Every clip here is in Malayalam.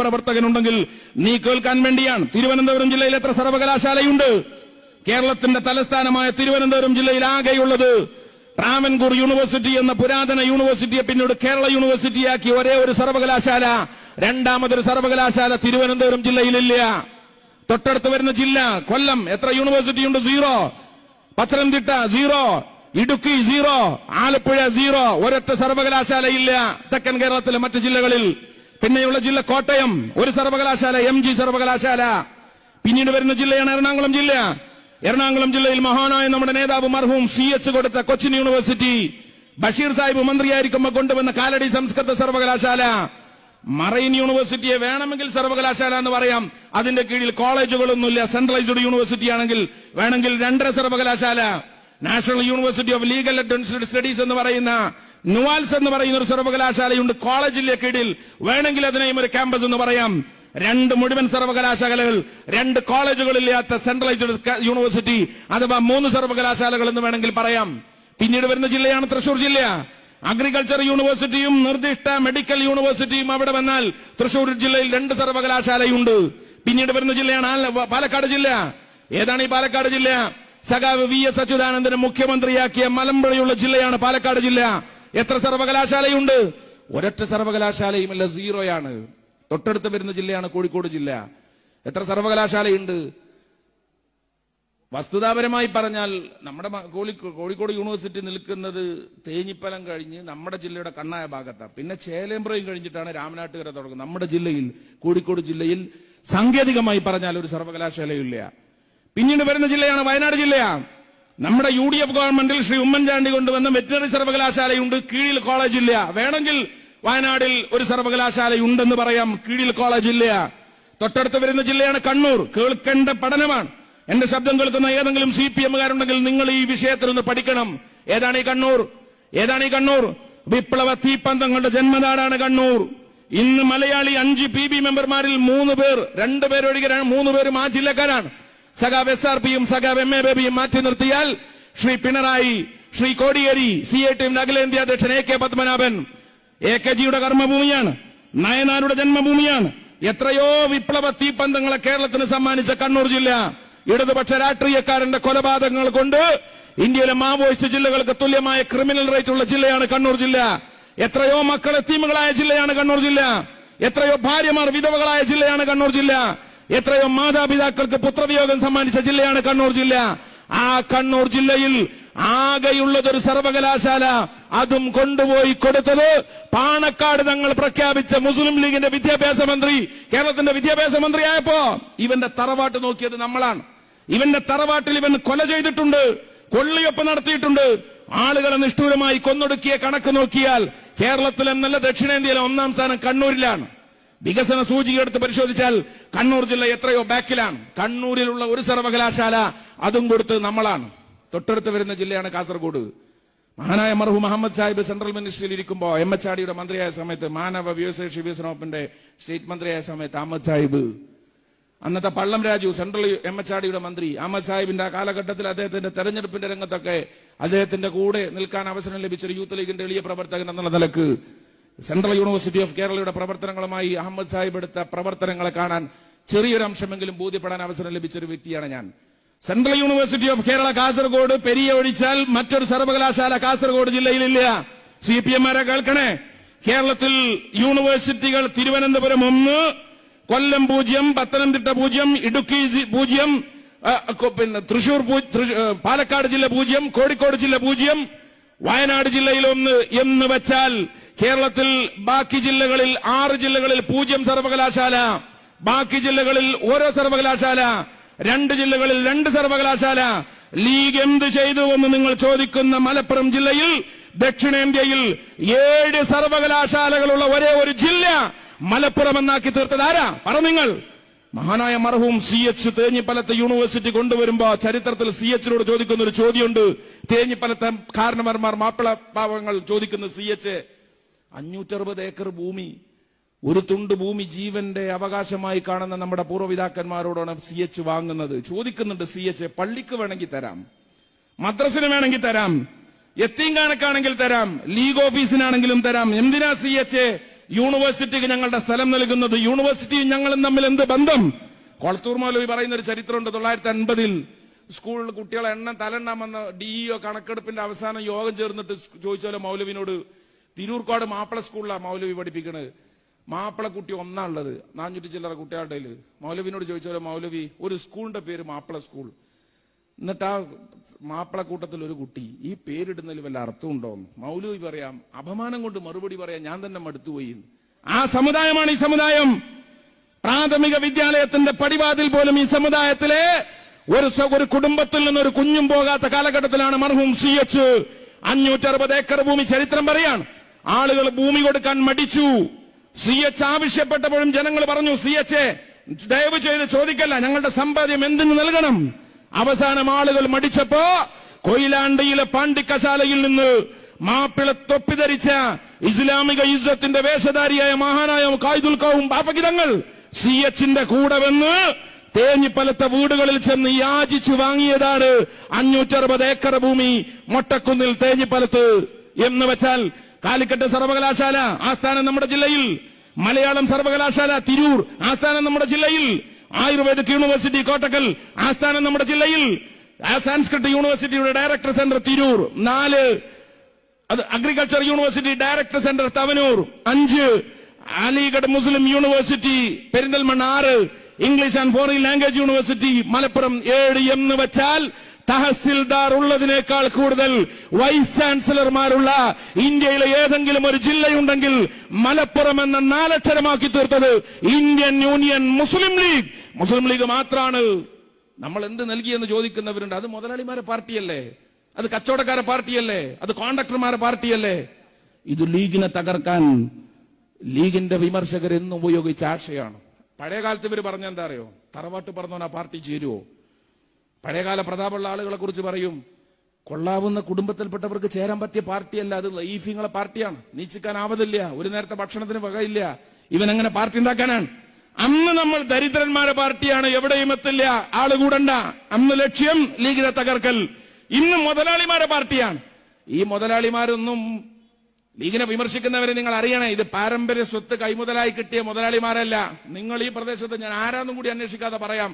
പ്രവർത്തകനുണ്ടെങ്കിൽ നീ കേൾക്കാൻ വേണ്ടിയാണ്. തിരുവനന്തപുരം ജില്ലയിൽ എത്ര സർവകലാശാലയുണ്ട്? കേരളത്തിന്റെ തലസ്ഥാനമായ തിരുവനന്തപുരം ജില്ലയിൽ ആകെയുള്ളത് ട്രാവൻകൂർ യൂണിവേഴ്സിറ്റി എന്ന പുരാതന യൂണിവേഴ്സിറ്റിയെ പിന്നീട് കേരള യൂണിവേഴ്സിറ്റിയാക്കി ഒരേ ഒരു സർവകലാശാല, രണ്ടാമതൊരു സർവകലാശാല തിരുവനന്തപുരം ജില്ലയിലില്ല. തൊട്ടടുത്ത് വരുന്ന ജില്ല കൊല്ലം, എത്ര യൂണിവേഴ്സിറ്റി ഉണ്ട്? 0. പത്തനംതിട്ട 0, ഇടുക്കി 0, ആലപ്പുഴ 0, ഒരൊറ്റ സർവകലാശാലയില്ല തെക്കൻ കേരളത്തിലെ മറ്റ് ജില്ലകളിൽ. പിന്നെയുള്ള ജില്ല കോട്ടയം, ഒരു സർവകലാശാല, MG സർവകലാശാല. പിന്നീട് വരുന്ന ജില്ലയാണ് എറണാകുളം ജില്ല. എറണാകുളം ജില്ലയിൽ മഹാനായ നമ്മുടെ നേതാവ് മർഹൂം CH കൊടുത്ത കൊച്ചിൻ യൂണിവേഴ്സിറ്റി, ബഷീർ സാഹിബ് മന്ത്രിയായിരിക്കുമ്പോൾ കൊണ്ടുവന്ന കാലടി സംസ്കൃത സർവകലാശാല, മറൈൻ യൂണിവേഴ്സിറ്റിയെ വേണമെങ്കിൽ സർവകലാശാല എന്ന് പറയാം. അതിന്റെ കീഴിൽ കോളേജുകളൊന്നുമില്ല. സെൻട്രലൈസ്ഡ് യൂണിവേഴ്സിറ്റി ആണെങ്കിൽ വേണമെങ്കിൽ 2 സർവകലാശാല. National university of legal advanced studies എന്ന് പറയുന്ന നുവാൽസ് എന്ന് പറയുന്ന ഒരു സർവകലാശാലയുണ്ട് കോളേജിന്റെ കീഴിൽ. വേണമെങ്കിൽ അതിനെയും ഒരു ക്യാമ്പസ് എന്ന് പറയാം. 2 മുഴുവൻ സർവകലാശാലകൾ, 2 കോളേജുകളില്ലാത്ത സെൻട്രലൈസ്ഡ് യൂണിവേഴ്സിറ്റി അഥവാ 3 സർവകലാശാലകൾ എന്ന് വേണമെങ്കിൽ പറയാം. പിന്നീട് വരുന്ന ജില്ലയാണ് തൃശൂർ ജില്ല. അഗ്രികൾച്ചർ യൂണിവേഴ്സിറ്റിയും നിർദ്ദിഷ്ട മെഡിക്കൽ യൂണിവേഴ്സിറ്റിയും അവിടെ വന്നാൽ തൃശൂർ ജില്ലയിൽ 2 സർവകലാശാലയുണ്ട്. പിന്നീട് വരുന്ന ജില്ലയാണ് പാലക്കാട് ജില്ല. ഏതാണ് ഈ പാലക്കാട് ജില്ല? സഖാവ് VS അച്യുതാനന്ദനെ മുഖ്യമന്ത്രിയാക്കിയ മലമ്പുഴയുള്ള ജില്ലയാണ് പാലക്കാട് ജില്ല. എത്ര സർവകലാശാലയുണ്ട്? ഒരൊറ്റ സർവകലാശാലയുമില്ല, 0യാണ്. തൊട്ടടുത്ത് വരുന്ന ജില്ലയാണ് കോഴിക്കോട് ജില്ല. എത്ര സർവകലാശാലയുണ്ട്? വസ്തുതാപരമായി പറഞ്ഞാൽ നമ്മുടെ കോഴിക്കോട് യൂണിവേഴ്സിറ്റി നിൽക്കുന്നത് തേഞ്ഞിപ്പലം കഴിഞ്ഞ് നമ്മുടെ ജില്ലയുടെ കണ്ണായ ഭാഗത്താണ്. പിന്നെ ചേലേമ്പ്രയും കഴിഞ്ഞിട്ടാണ് രാമനാട്ടുകര തുടങ്ങുന്നത്. നമ്മുടെ ജില്ലയിൽ, കോഴിക്കോട് ജില്ലയിൽ സാങ്കേതികമായി പറഞ്ഞാൽ ഒരു സർവകലാശാലയില്ല. പിന്നീട് വരുന്ന ജില്ലയാണ് വയനാട് ജില്ല. നമ്മുടെ UDF ഗവൺമെന്റിൽ ശ്രീ ഉമ്മൻചാണ്ടി കൊണ്ടുവന്ന വെറ്റിനറി സർവകലാശാലയുണ്ട്, കീഴിൽ കോളേജില്ല. വേണമെങ്കിൽ വയനാടിൽ ഒരു സർവകലാശാലയുണ്ടെന്ന് പറയാം, കീഴിൽ കോളേജില്ല. തൊട്ടടുത്ത് വരുന്ന ജില്ലയാണ് കണ്ണൂർ. കേൾക്കേണ്ട പഠനമാണ്. എന്റെ ശബ്ദം കേൾക്കുന്ന ഏതെങ്കിലും CPM-കാരുണ്ടെങ്കിൽ നിങ്ങൾ ഈ വിഷയത്തിൽ ഒന്ന് പഠിക്കണം. ഏതാണ് ഈ കണ്ണൂർ? ഏതാണ് ഈ കണ്ണൂർ? വിപ്ലവ തീപ്പന്തങ്ങളുടെ ജന്മനാടാണ് കണ്ണൂർ. ഇന്ന് മലയാളി 5 PB മെമ്പർമാരിൽ 3 പേർ, 2 പേരൊഴികെ 3 പേരും ആ ജില്ലക്കാരാണ്. സഖാവ് SRPയും സഖാവ് MA ബേബിയും മാറ്റി നിർത്തിയാൽ ശ്രീ പിണറായി, ശ്രീ കോടിയേരി, CITയുടെ അഖിലേന്ത്യാ അധ്യക്ഷൻ AK പത്മനാഭൻ, AKGയുടെ കർമ്മഭൂമിയാണ്, നയനാരുടെ ജന്മഭൂമിയാണ്. എത്രയോ വിപ്ലവ തീപ്പന്തങ്ങളെ കേരളത്തിന് സമ്മാനിച്ച കണ്ണൂർ ജില്ല ഇടതുപക്ഷ രാഷ്ട്രീയക്കാരന്റെ കൊലപാതകങ്ങൾ കൊണ്ട് ഇന്ത്യയിലെ മാവോയിസ്റ്റ് ജില്ലകൾക്ക് തുല്യമായ ക്രിമിനൽ റേറ്റ് ഉള്ള ജില്ലയാണ് കണ്ണൂർ ജില്ല. എത്രയോ മക്കൾ എത്തീമുകളായ ജില്ലയാണ് കണ്ണൂർ ജില്ല. എത്രയോ ഭാര്യമാർ വിധവകളായ ജില്ലയാണ് കണ്ണൂർ ജില്ല. എത്രയോ മാതാപിതാക്കൾക്ക് പുത്രവിയോഗം സമ്മാനിച്ച ജില്ലയാണ് കണ്ണൂർ ജില്ല. ആ കണ്ണൂർ ജില്ലയിൽ ആകെയുള്ളതൊരു സർവകലാശാല, അതും കൊണ്ടുപോയി കൊടുത്തത് പാണക്കാട് തങ്ങൾ പ്രഖ്യാപിച്ച മുസ്ലിം ലീഗിന്റെ വിദ്യാഭ്യാസ മന്ത്രി, കേരളത്തിന്റെ വിദ്യാഭ്യാസ മന്ത്രിയായപ്പോ ഇവന്റെ തറവാട്ട് നോക്കിയത് നമ്മളാണ്. ഇവന്റെ തറവാട്ടിൽ ഇവൻ കൊല ചെയ്തിട്ടുണ്ട്, കൊള്ളിയൊപ്പ് നടത്തിയിട്ടുണ്ട്. ആളുകളെ നിഷ്ഠൂരമായി കൊന്നൊടുക്കിയ കണക്ക് നോക്കിയാൽ കേരളത്തിൽ എന്നല്ല ദക്ഷിണേന്ത്യയിലെ 1ാം സ്ഥാനം കണ്ണൂരിലാണ്. വികസന സൂചിക എടുത്ത് പരിശോധിച്ചാൽ കണ്ണൂർ ജില്ല എത്രയോ ബാക്കിലാണ്. കണ്ണൂരിലുള്ള ഒരു സർവകലാശാല അതും കൊടുത്ത് നമ്മളാണ്. തൊട്ടടുത്ത് വരുന്ന ജില്ലയാണ് കാസർഗോഡ്. മഹാനായ മർഹൂം മുഹമ്മദ് സാഹിബ് സെൻട്രൽ മിനിസ്ട്രിയിൽ ഇരിക്കുമ്പോൾ MHRDയുടെ മന്ത്രിയായ സമയത്ത്, മാനവ വ്യവസായ വികസന വകുപ്പിന്റെ സ്റ്റേറ്റ് മന്ത്രിയായ സമയത്ത് അഹമ്മദ് സാഹിബ്, അന്നത്തെ പള്ളം രാജു സെൻട്രൽ MHRDയുടെ മന്ത്രി, അഹമ്മദ് സാഹിബിന്റെ ആ കാലഘട്ടത്തിൽ അദ്ദേഹത്തിന്റെ തെരഞ്ഞെടുപ്പിന്റെ രംഗത്തൊക്കെ അദ്ദേഹത്തിന്റെ കൂടെ നിൽക്കാൻ അവസരം ലഭിച്ചൊരു യൂത്ത് ലീഗിന്റെ എളിയ പ്രവർത്തകൻ എന്നുള്ള നിലക്ക് സെൻട്രൽ യൂണിവേഴ്സിറ്റി ഓഫ് കേരളയുടെ പ്രവർത്തനങ്ങളുമായി അഹമ്മദ് സാഹിബ് എടുത്ത പ്രവർത്തനങ്ങളെ കാണാൻ ചെറിയൊരു അംശമെങ്കിലും ബോധ്യപ്പെടാൻ അവസരം ലഭിച്ചൊരു വ്യക്തിയാണ് ഞാൻ. Central university of Kerala Kasaragod, Periya ഒഴിച്ചാൽ മറ്റൊരു സർവകലാശാല കാസർഗോഡ് ജില്ലയിലില്ല. CPM-മാരെ കേൾക്കണേ. കേരളത്തിൽ യൂണിവേഴ്സിറ്റികൾ തിരുവനന്തപുരം 1, കൊല്ലം 0, പത്തനംതിട്ട 0, ഇടുക്കി 0, പിന്നെ തൃശൂർ, പാലക്കാട് ജില്ല 0, കോഴിക്കോട് ജില്ല 0, വയനാട് ജില്ലയിൽ 1 എന്ന് വെച്ചാൽ കേരളത്തിൽ ബാക്കി ജില്ലകളിൽ 6 ജില്ലകളിൽ 0 സർവകലാശാല, ബാക്കി ജില്ലകളിൽ ഓരോ സർവകലാശാല, 2 ജില്ലകളിൽ 2 സർവകലാശാല. ലീഗ് എന്ത് ചെയ്തു എന്ന് നിങ്ങൾ ചോദിക്കുന്ന മലപ്പുറം ജില്ലയിൽ ദക്ഷിണേന്ത്യയിൽ 7 സർവകലാശാലകളുള്ള ഒരേ ഒരു ജില്ല മലപ്പുറം എന്നാക്കി തീർത്തതാരാ? പറ നിങ്ങൾ. മഹാനായ മർഹൂം CH തേഞ്ഞിപ്പലത്തെ യൂണിവേഴ്സിറ്റി കൊണ്ടുവരുമ്പോ ചരിത്രത്തിൽ CH-നോട് ചോദിക്കുന്ന ഒരു ചോദ്യമുണ്ട്. തേഞ്ഞിപ്പലത്തെ കാരണവന്മാർ, മാപ്പിള പാവങ്ങൾ ചോദിക്കുന്ന CH 560 ഏക്കർ ഭൂമി, ഒരു തുണ്ട് ഭൂമി ജീവന്റെ അവകാശമായി കാണുന്ന നമ്മുടെ പൂർവ്വപിതാക്കന്മാരോടാണ് CH വാങ്ങുന്നത്. ചോദിക്കുന്നുണ്ട് CH, പള്ളിക്ക് വേണമെങ്കിൽ തരാം, മദ്രസിന് വേണമെങ്കിൽ തരാം, യത്തീംഖാനക്കാണെങ്കിൽ തരാം, ലീഗ് ഓഫീസിനാണെങ്കിലും തരാം. എന്തിനാ CH യൂണിവേഴ്സിറ്റിക്ക് ഞങ്ങളുടെ സ്ഥലം നൽകുന്നത്? യൂണിവേഴ്സിറ്റിയും ഞങ്ങളും തമ്മിൽ എന്ത് ബന്ധം? കൊളത്തൂർ മൗലവി പറയുന്ന ഒരു ചരിത്രമുണ്ട്. 1950 സ്കൂളിൽ കുട്ടികളെ തലെണ്ണാൻ വന്ന DEO കണക്കെടുപ്പിന്റെ അവസാനം യോഗം ചേർന്നിട്ട് ചോദിച്ചാലോ മൗലവിനോട്, തിരൂർക്കാട് മാപ്പിള സ്കൂളിലാണ് മൗലവി പഠിപ്പിക്കണത്. മാപ്പിള കുട്ടി ഒന്നാണുള്ളത്, 400 ചില്ലറ കുട്ടികളുടെ. മൗലവിനോട് ചോദിച്ചാലോ, മൗലവി ഒരു സ്കൂളിന്റെ പേര് മാപ്പിള സ്കൂൾ, എന്നിട്ട് ആ മാപ്പിള കൂട്ടത്തിൽ ഒരു കുട്ടി, ഈ പേരിടുന്നതിൽ വല്ല അർത്ഥമുണ്ടോ? മൗലവി പറയാം, അപമാനം കൊണ്ട് മറുപടി പറയാം, ഞാൻ തന്നെ മടുത്തുപോയി. ആ സമുദായമാണ് ഈ സമുദായം. പ്രാഥമിക വിദ്യാലയത്തിന്റെ പടിവാതിൽ പോലും ഈ സമുദായത്തിലെ ഒരു കുടുംബത്തിൽ നിന്നൊരു കുഞ്ഞും പോകാത്ത കാലഘട്ടത്തിലാണ് മർഹൂം CH 560 ഏക്കർ ഭൂമി. ചരിത്രം പറയാണ്, ആളുകൾ ഭൂമി കൊടുക്കാൻ മടിച്ചു. CH ആവശ്യപ്പെട്ടപ്പോഴും ജനങ്ങൾ പറഞ്ഞു, CH ദയവ് ചെയ്ത് ചോദിക്കല്ല, ഞങ്ങളുടെ സമ്പാദ്യം എന്തിനു നൽകണം? അവസാനം ആളുകൾ മടിച്ചപ്പോ കൊയിലാണ്ടിയിലെ പാണ്ഡിക്കശാലയിൽ നിന്ന് മാപ്പിള തൊപ്പി ധരിച്ച ഇസ്ലാമിക യുദ്ധത്തിന്റെ വേഷധാരിയായ മഹാനായ കായിദുൽ ഖൗം ബാഫകിതങ്ങൾ CHന്റെ കൂടെ വന്ന് തേഞ്ഞിപ്പലത്തെ വീടുകളിൽ ചെന്ന് യാചിച്ചു വാങ്ങിയതാണ് 560 ഏക്കർ ഭൂമി മൊട്ടക്കുന്നിൽ തേഞ്ഞിപ്പലത്ത്. എന്ന് വെച്ചാൽ കാലിക്കറ്റ് സർവകലാശാല ആസ്ഥാനം നമ്മുടെ ജില്ലയിൽ, മലയാളം സർവകലാശാല തിരൂർ ആസ്ഥാനം നമ്മുടെ ജില്ലയിൽ, ആയുർവേദിക് യൂണിവേഴ്സിറ്റി കോട്ടക്കൽ ആസ്ഥാനം നമ്മുടെ ജില്ലയിൽ, സാൻസ്ക്രിറ്റ് യൂണിവേഴ്സിറ്റിയുടെ director centre Tirur 4, agriculture university director centre Thavanur 5, Aligarh Muslim university Perinthalmanna 6, English and foreign language university Malappuram 7. എന്ന് വെച്ചാൽ തഹസിൽദാർ ഉള്ളതിനേക്കാൾ കൂടുതൽ വൈസ് ചാൻസലർമാരുള്ള ഇന്ത്യയിലെ ഏതെങ്കിലും ഒരു ജില്ലയുണ്ടെങ്കിൽ മലപ്പുറം എന്ന 4 അക്ഷരമാക്കി തീർത്തത് ഇന്ത്യൻ യൂണിയൻ മുസ്ലിം ലീഗ്. മുസ്ലിം ലീഗ് മാത്രമാണ്. നമ്മൾ എന്ത് നൽകിയെന്ന് ചോദിക്കുന്നവരുണ്ട്. അത് മുതലാളിമാരെ പാർട്ടിയല്ലേ? അത് കച്ചവടക്കാരെ പാർട്ടിയല്ലേ? അത് കോൺട്രാക്ടർമാരെ പാർട്ടിയല്ലേ? ഇത് ലീഗിനെ തകർക്കാൻ ലീഗിന്റെ വിമർശകർ എന്നും ഉപയോഗിച്ച ആശയാണ്. പഴയകാലത്ത് ഇവർ പറഞ്ഞ എന്താ അറിയോ? തറവാട്ട് പറഞ്ഞവൻ ആ പാർട്ടി ചേരുവോ? പഴയകാല പ്രതാപമുള്ള ആളുകളെ കുറിച്ച് പറയും, കൊള്ളാവുന്ന കുടുംബത്തിൽപ്പെട്ടവർക്ക് ചേരാൻ പറ്റിയ പാർട്ടിയല്ല, അത് ലൈഫിങ്ങളെ പാർട്ടിയാണ്, നീച്ചിക്കാൻ ആവതില്ല, ഒരു നേരത്തെ ഭക്ഷണത്തിന് വകയില്ല, ഇവൻ എങ്ങനെ പാർട്ടി ഉണ്ടാക്കാനാണ്? അന്ന് നമ്മൾ ദരിദ്രന്മാരെ പാർട്ടിയാണ്, എവിടെയും എത്തില്ല, ആള് കൂടണ്ട, അന്ന് ലക്ഷ്യം ലീഗിനെ തകർക്കൽ. ഇന്ന് മുതലാളിമാരെ പാർട്ടിയാണ്. ഈ മുതലാളിമാരൊന്നും ലീഗിനെ വിമർശിക്കുന്നവരെ നിങ്ങൾ അറിയണേ, ഇത് പാരമ്പര്യ സ്വത്ത് കൈമുതലായി കിട്ടിയ മുതലാളിമാരല്ല. നിങ്ങൾ ഈ പ്രദേശത്ത്, ഞാൻ ആരാന്നും കൂടി അന്വേഷിക്കാതെ പറയാം,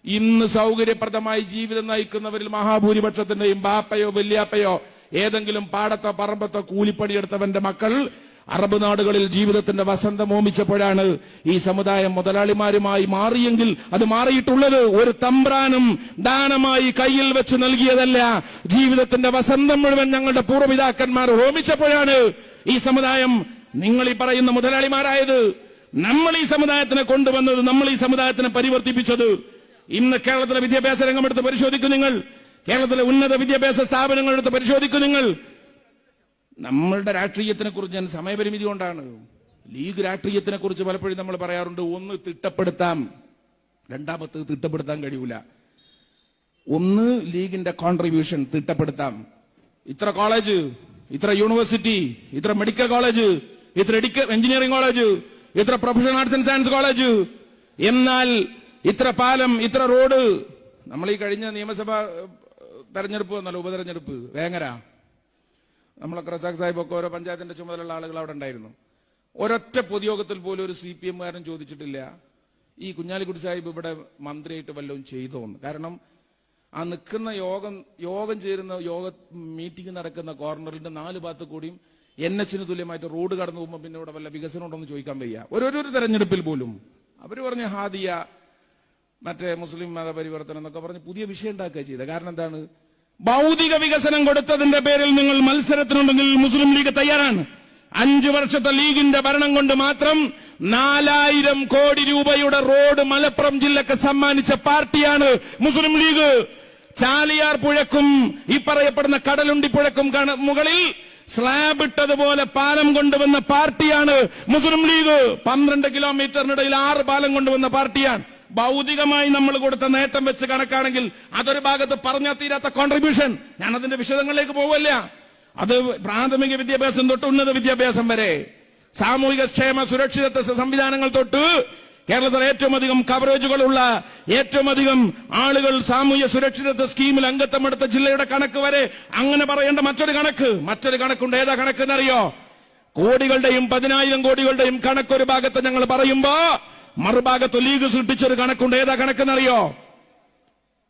ഇന്ന് സൗകര്യപ്രദമായി ജീവിതം നയിക്കുന്നവരിൽ മഹാഭൂരിപക്ഷത്തിന്റെയും ബാപ്പയോ വല്യാപ്പയോ ഏതെങ്കിലും പാടത്തോ പറമ്പത്തോ കൂലിപ്പണിയെടുത്തവന്റെ മക്കൾ അറബ് നാടുകളിൽ ജീവിതത്തിന്റെ വസന്തം ഓമിച്ചപ്പോഴാണ് ഈ സമുദായം മുതലാളിമാരുമായി മാറിയെങ്കിൽ അത് മാറിയിട്ടുള്ളത് ഒരു തമ്പ്രാനും ദാനമായി കയ്യിൽ വെച്ച് നൽകിയതല്ല. ജീവിതത്തിന്റെ വസന്തം മുഴുവൻ ഞങ്ങളുടെ പൂർവ്വപിതാക്കന്മാർ ഹോമിച്ചപ്പോഴാണ് ഈ സമുദായം നിങ്ങൾ ഈ പറയുന്ന മുതലാളിമാരായത്. നമ്മൾ ഈ സമുദായത്തിനെ കൊണ്ടുവന്നത്, നമ്മൾ ഈ സമുദായത്തിനെ പരിവർത്തിപ്പിച്ചത്. ഇന്ന് കേരളത്തിലെ വിദ്യാഭ്യാസ രംഗം എടുത്ത് പരിശോധിക്കും നിങ്ങൾ, കേരളത്തിലെ ഉന്നത വിദ്യാഭ്യാസ സ്ഥാപനങ്ങൾ എടുത്ത് പരിശോധിക്കും നിങ്ങൾ. നമ്മളുടെ രാഷ്ട്രീയത്തിനെ കുറിച്ച് ഞാൻ സമയപരിമിതി കൊണ്ടാണ്, ലീഗ് രാഷ്ട്രീയത്തിനെ കുറിച്ച് പലപ്പോഴും നമ്മൾ പറയാറുണ്ട്, ഒന്ന് തിട്ടപ്പെടുത്താം, രണ്ടാമത് തിട്ടപ്പെടുത്താൻ കഴിയൂല. ഒന്ന് ലീഗിന്റെ കോൺട്രിബ്യൂഷൻ തിട്ടപ്പെടുത്താം. ഇത്ര കോളേജ്, ഇത്ര യൂണിവേഴ്സിറ്റി, ഇത്ര മെഡിക്കൽ കോളേജ്, ഇത്ര എഞ്ചിനീയറിംഗ് കോളേജ്, ഇത്ര professional arts and science college, എന്നാൽ ഇത്ര പാലം, ഇത്ര റോഡ്. നമ്മൾ ഈ കഴിഞ്ഞ നിയമസഭാ തെരഞ്ഞെടുപ്പ് വന്നല്ലോ, ഉപതെരഞ്ഞെടുപ്പ് വേങ്ങര, നമ്മളൊക്കെ റസാഖ് സാഹിബൊക്കെ ഓരോ പഞ്ചായത്തിന്റെ ചുമതലയുള്ള ആളുകൾ അവിടെ ഉണ്ടായിരുന്നു. ഒരൊറ്റ പൊതുയോഗത്തിൽ പോലും ഒരു CPM-കാരൻ ചോദിച്ചിട്ടില്ല ഈ കുഞ്ഞാലിക്കുട്ടി സാഹിബ് ഇവിടെ മന്ത്രിയായിട്ട് വല്ലതും ചെയ്തോന്ന്. കാരണം ആ നിൽക്കുന്ന യോഗം ചേരുന്ന മീറ്റിംഗ് നടക്കുന്ന കോർണറിന്റെ 4 ഭാഗത്ത് കൂടിയും NH-ന് തുല്യമായിട്ട് റോഡ് കടന്നു പോകുമ്പോൾ പിന്നെ ഇവിടെ വല്ല വികസനം ഉണ്ടോ എന്ന് ചോദിക്കാൻ വയ്യ. ഓരോരോ തെരഞ്ഞെടുപ്പിൽ പോലും അവര് പറഞ്ഞ ഹാദിയ, മറ്റേ മുസ്ലിം മതപരിവർത്തനം എന്നൊക്കെ പറഞ്ഞ് പുതിയ വിഷയം ഉണ്ടാക്കുക ചെയ്ത. കാരണം എന്താണ്? ഭൗതിക വികസനം കൊടുത്തതിന്റെ പേരിൽ നിങ്ങൾ മത്സരത്തിനുണ്ടെങ്കിൽ മുസ്ലിം ലീഗ് തയ്യാറാണ്. 5 വർഷത്തെ ലീഗിന്റെ ഭരണം കൊണ്ട് മാത്രം 4000 കോടി രൂപയുടെ റോഡ് മലപ്പുറം ജില്ലക്ക് സമ്മാനിച്ച പാർട്ടിയാണ് മുസ്ലിം ലീഗ്. ചാലിയാർ പുഴക്കും ഈ പറയപ്പെടുന്ന കടലുണ്ടി പുഴക്കും മുകളിൽ സ്ലാബ് ഇട്ടതുപോലെ പാലം കൊണ്ടുവന്ന പാർട്ടിയാണ് മുസ്ലിം ലീഗ്. 12 കിലോമീറ്ററിനിടയിൽ 6 പാലം കൊണ്ടുവന്ന പാർട്ടിയാണ്. ഭൗതികമായി നമ്മൾ കൊടുത്ത നേട്ടം വെച്ച് കണക്കാണെങ്കിൽ അതൊരു ഭാഗത്ത് പറഞ്ഞാൽ തീരാത്ത കോൺട്രിബ്യൂഷൻ. ഞാൻ അതിന്റെ വിശദങ്ങളിലേക്ക് പോവല്ല. അത് പ്രാഥമിക വിദ്യാഭ്യാസം തൊട്ട് ഉന്നത വിദ്യാഭ്യാസം വരെ, സാമൂഹിക ക്ഷേമ സുരക്ഷിതത്വ സംവിധാനങ്ങൾ തൊട്ട് കേരളത്തിൽ ഏറ്റവും അധികം കവറേജുകളുള്ള, ഏറ്റവും അധികം ആളുകൾ സാമൂഹ്യ സുരക്ഷിതത്വ സ്കീമിൽ അംഗത്വമെടുത്ത ജില്ലയുടെ കണക്ക് വരെ. അങ്ങനെ പറയേണ്ട മറ്റൊരു കണക്കുണ്ട്. ഏതാ കണക്കെന്നറിയോ? കോടികളുടെയും 10,000 കോടികളുടെയും കണക്കൊരു ഭാഗത്ത് ഞങ്ങൾ പറയുമ്പോ മറുഭാഗത്ത് ലീഗ് സൃഷ്ടിച്ചൊരു കണക്കുണ്ട്. ഏതാ കണക്കെന്നറിയോ?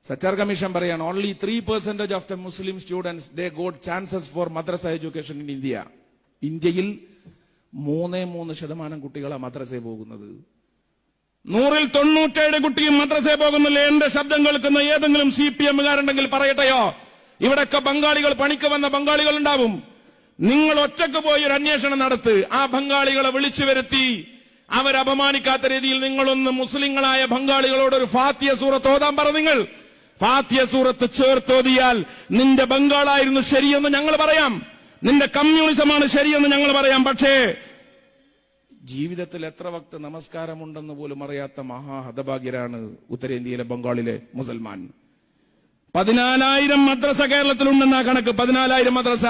സച്ചാർ കമ്മീഷൻ പറയാണ് only 3% of the Muslim students they got chances for madrasa education in India. ഇന്ത്യയിൽ 3% കുട്ടികളാണ് മദ്രസയിൽ പോകുന്നത്. 100-ൽ 97 കുട്ടിയും മദ്രസയിൽ പോകുന്നില്ല. എന്റെ ശബ്ദം കേൾക്കുന്ന ഏതെങ്കിലും CPM-കാരുണ്ടെങ്കിൽ പറയട്ടെയോ? ഇവിടൊക്കെ ബംഗാളികൾ, പണിക്ക് വന്ന ബംഗാളികൾ ഉണ്ടാവും. നിങ്ങൾ ഒറ്റക്ക് പോയി ഒരു അന്വേഷണം നടത്ത്. ആ ബംഗാളികളെ വിളിച്ചു വരുത്തി അവരപമാനിക്കാത്ത രീതിയിൽ നിങ്ങളൊന്ന് മുസ്ലിങ്ങളായ ബംഗാളികളോട് ഒരു ഫാത്തിയ സൂറത്ത് ഓതാൻ പറ. നിങ്ങൾ ഫാത്തിയ സൂറത്ത് ചേർത്തോതിയാൽ നിന്റെ ബംഗാളായിരുന്നു ശരിയെന്ന് ഞങ്ങൾ പറയാം, നിന്റെ കമ്മ്യൂണിസമാണ് ശരിയെന്ന് ഞങ്ങൾ പറയാം. പക്ഷേ ജീവിതത്തിൽ എത്ര വക്ത് നമസ്കാരമുണ്ടെന്ന് പോലും അറിയാത്ത മഹാഹതഭാഗ്യരാണ് ഉത്തരേന്ത്യയിലെ ബംഗാളിലെ മുസൽമാൻ. 14,000 മദ്രസ കേരളത്തിലുണ്ടെന്ന കണക്ക്. 14,000 മദ്രസ,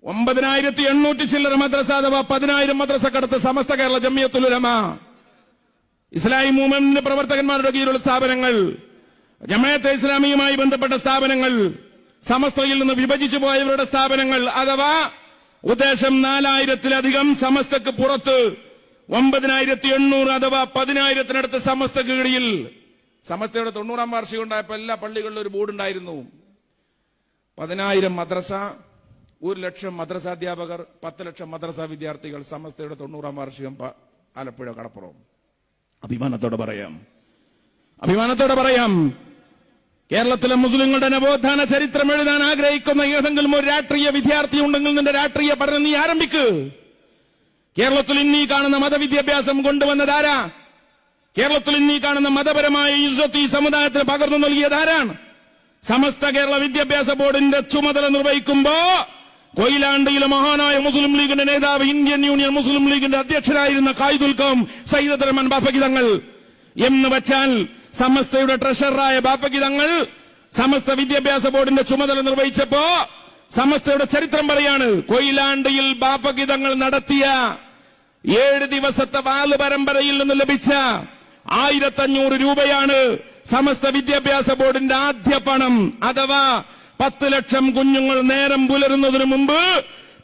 9,800 ചില്ലറ മദ്രസ, അഥവാ 10,000 മദ്രസക്കടുത്ത് സമസ്ത കേരള ജമിയത്തുൽ ഉലമ, ഇസ്ലാഹി മൂവ്മെന്റിന്റെ പ്രവർത്തകന്മാരുടെ കീഴിലുള്ള സ്ഥാപനങ്ങൾ, ജമാഅത്തെ ഇസ്ലാമിയുമായി ബന്ധപ്പെട്ട സ്ഥാപനങ്ങൾ, സമസ്തയിൽ നിന്ന് വിഭജിച്ചു പോയവരുടെ സ്ഥാപനങ്ങൾ, അഥവാ ഉദ്ദേശം 4,000-ത്തിലധികം സമസ്തക്ക് പുറത്ത് 9,800 അഥവാ 10,000-ത്തിനടുത്ത് സമസ്തക്ക് കീഴിൽ. സമസ്തയുടെ 90-ാം വാർഷികം ഉണ്ടായപ്പോൾ എല്ലാ പള്ളികളിലും ഒരു ബോർഡ് ഉണ്ടായിരുന്നു. 10,000 മദ്രസ, 1,00,000 മദ്രസാധ്യാപകർ, 10 ലക്ഷം മദ്രസ വിദ്യാർത്ഥികൾ. സമസ്തയുടെ 90-ാം വാർഷികം ആലപ്പുഴ കടപ്പുറം. അഭിമാനത്തോടെ പറയാം, കേരളത്തിലെ മുസ്ലിങ്ങളുടെ നവോത്ഥാന ചരിത്രം എഴുതാൻ ആഗ്രഹിക്കുന്ന ഏതെങ്കിലും ഒരു രാഷ്ട്രീയ വിദ്യാർത്ഥി ഉണ്ടെങ്കിൽ നിന്റെ രാഷ്ട്രീയ പഠനം നീ ആരംഭിക്ക്. കേരളത്തിൽ ഇന്നീ കാണുന്ന മതവിദ്യാഭ്യാസം കൊണ്ടുവന്നതാരാ? കേരളത്തിൽ ഇന്നീ കാണുന്ന മതപരമായ ഇസ്സത്ത് ഈ സമുദായത്തിന് പകർന്നു നൽകിയതാരാണ്? സമസ്ത കേരള വിദ്യാഭ്യാസ ബോർഡിന്റെ ചുമതല നിർവഹിക്കുമ്പോ കൊയിലാണ്ടിയിലെ മഹാനായ മുസ്ലിം ലീഗിന്റെ നേതാവ്, ഇന്ത്യൻ യൂണിയൻ മുസ്ലിം ലീഗിന്റെ അധ്യക്ഷനായിരുന്ന ഖായിദുൽ ഖൗം സയ്യിദ് റഹ്മാൻ ബാഫഖി തങ്ങൾ എന്ന് വെച്ചാൽ സമസ്തയുടെ ട്രഷററായ ബാഫഖി തങ്ങൾ സമസ്ത വിദ്യാഭ്യാസ ബോർഡിന്റെ ചുമതല നിർവഹിച്ചപ്പോ സമസ്തയുടെ ചരിത്രം പറയാണ്. കൊയിലാണ്ടിയിൽ ബാഫഖി തങ്ങൾ നടത്തിയ 7 ദിവസത്തെ വാല് പരമ്പരയിൽ നിന്ന് ലഭിച്ച 1,500 രൂപയാണ് സമസ്ത വിദ്യാഭ്യാസ ബോർഡിന്റെ ആദ്യ പണം. അഥവാ 10 ലക്ഷം കുഞ്ഞുങ്ങൾ നേരം പുലരുന്നതിന് മുമ്പ്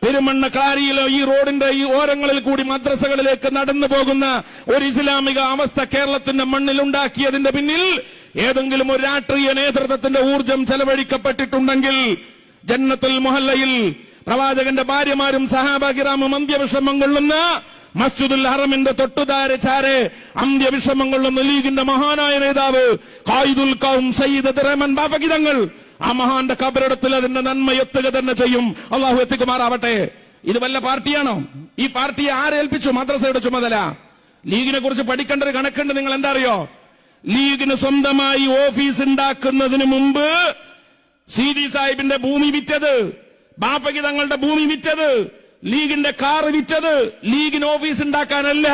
പെരുമണ്ണക്കാരിയിലെ ഈ റോഡിന്റെ ഈ ഓരങ്ങളിൽ കൂടി മദ്രസകളിലേക്ക് നടന്നു പോകുന്ന ഒരു ഇസ്ലാമിക അവസ്ഥ കേരളത്തിന്റെ മണ്ണിൽ ഉണ്ടാക്കിയതിന്റെ പിന്നിൽ ഏതെങ്കിലും ഒരു രാഷ്ട്രീയ നേതൃത്വത്തിന്റെ ഊർജം ചെലവഴിക്കപ്പെട്ടിട്ടുണ്ടെങ്കിൽ ജന്നത്തുൽ മുഹല്ലയിൽ പ്രവാചകന്റെ ഭാര്യമാരും സഹാബാകിറാമും അന്ത്യവിഷമം കൊള്ളുന്ന മസ്ജിദുൽ ഹറമിന്റെ തൊട്ടുതാരെ അന്ത്യവിഷമം കൊള്ളുന്ന ലീഗിന്റെ മഹാനായ നേതാവ് ഖായിദുൽ ഖൗം സയ്യിദ് റഹ്മാൻ ബാഫഖി തങ്ങൾ, ആ മഹാന്റെ കബറിടത്തിൽ അതിന്റെ നന്മ എത്തുക തന്നെ ചെയ്യും. അള്ളാഹു എത്തിക്കുമാറാവട്ടെ. ഇത് വല്ല പാർട്ടിയാണോ? ഈ പാർട്ടിയെ ആരേൽപ്പിച്ചു മദ്രസയുടെ ചുമതല? ലീഗിനെ കുറിച്ച് പഠിക്കേണ്ട ഒരു കണക്കുണ്ട്. നിങ്ങൾ എന്താ അറിയോ? ലീഗിന് സ്വന്തമായി ഓഫീസ് ഉണ്ടാക്കുന്നതിന് മുമ്പ് സീതി സാഹിബിന്റെ ഭൂമി വിറ്റത്, ബാഫഖി തങ്ങളുടെ ഭൂമി വിറ്റത്, ലീഗിന്റെ കാർ വിറ്റത് ലീഗിന് ഓഫീസ് ഉണ്ടാക്കാനല്ല.